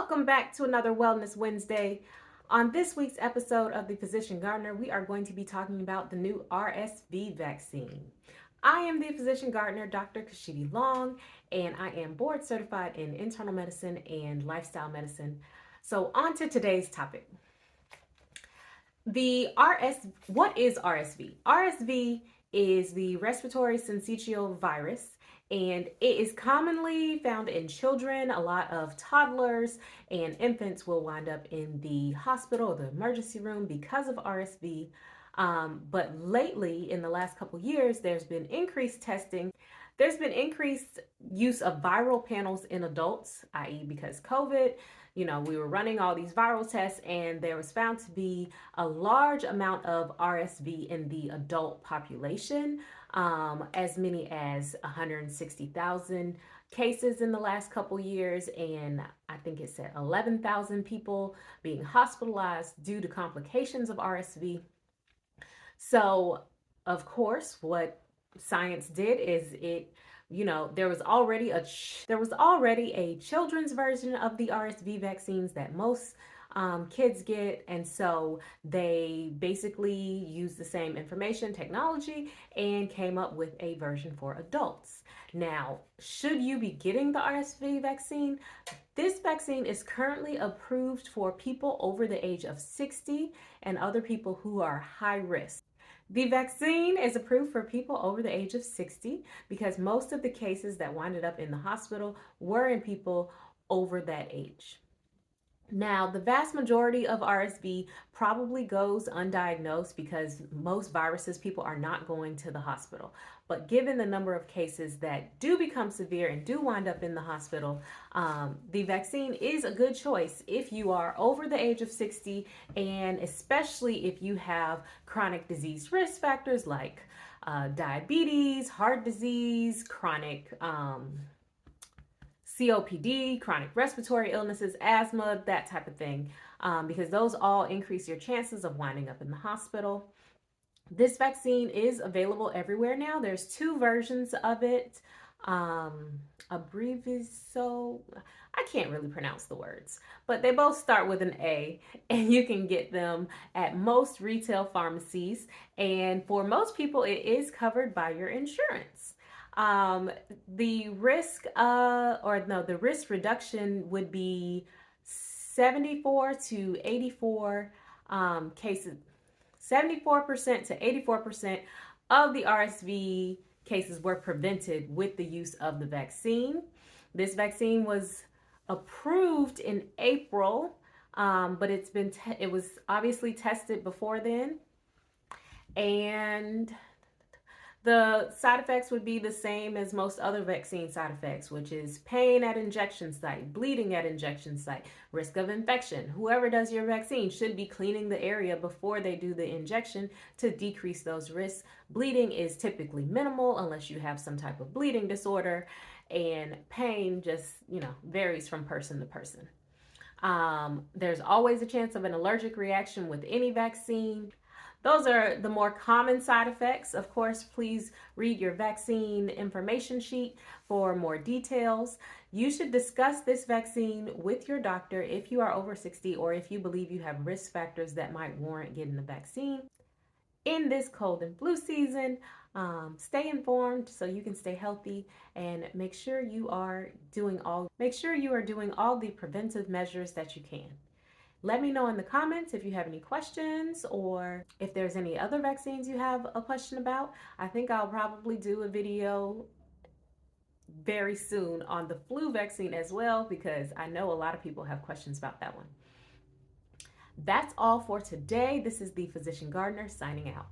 Welcome back to another Wellness Wednesday. On this week's episode of The Physician Gardener, we are going to be talking about the new RSV vaccine. I am the Physician Gardener, Dr. Kashidi Long, and I am board certified in internal medicine and lifestyle medicine. So on to today's topic. What is RSV? RSV is the respiratory syncytial virus, and it is commonly found in children. A lot of toddlers and infants will wind up in the hospital or the emergency room because of RSV. But lately, in the last couple years, there's been increased testing. There's been increased use of viral panels in adults, i.e. because COVID, we were running all these viral tests and there was found to be a large amount of RSV in the adult population, as many as 160,000 cases in the last couple years. And I think it said 11,000 people being hospitalized due to complications of RSV. So, of course, what science did is there was already a children's version of the RSV vaccines that most kids get, and so they basically used the same information technology and came up with a version for adults. Now, should you be getting the RSV vaccine? This vaccine is currently approved for people over the age of 60 and other people who are high risk. The vaccine is approved for people over the age of 60 because most of the cases that winded up in the hospital were in people over that age. Now, the vast majority of RSV probably goes undiagnosed because most viruses, people are not going to the hospital. But given the number of cases that do become severe and do wind up in the hospital, the vaccine is a good choice if you are over the age of 60, and especially if you have chronic disease risk factors like diabetes, heart disease, chronic COPD, chronic respiratory illnesses, asthma, that type of thing, because those all increase your chances of winding up in the hospital. This vaccine is available everywhere now. There's two versions of it. Abrysvo, I can't really pronounce the words, but they both start with an A, and you can get them at most retail pharmacies. And for most people, it is covered by your insurance. The risk reduction would be 74 to 84 cases. 74% to 84% of the RSV cases were prevented with the use of the vaccine. This vaccine was approved in April, but it was obviously tested before then, and the side effects would be the same as most other vaccine side effects, which is pain at injection site, bleeding at injection site, risk of infection. Whoever does your vaccine should be cleaning the area before they do the injection to decrease those risks. Bleeding is typically minimal unless you have some type of bleeding disorder, and pain just, varies from person to person. There's always a chance of an allergic reaction with any vaccine. Those are the more common side effects. Of course, please read your vaccine information sheet for more details. You should discuss this vaccine with your doctor if you are over 60 or if you believe you have risk factors that might warrant getting the vaccine. In this cold and flu season, stay informed so you can stay healthy, and make sure you are doing all the preventive measures that you can. Let me know in the comments if you have any questions or if there's any other vaccines you have a question about. I think I'll probably do a video very soon on the flu vaccine as well, because I know a lot of people have questions about that one. That's all for today. This is the Physician Gardener signing out.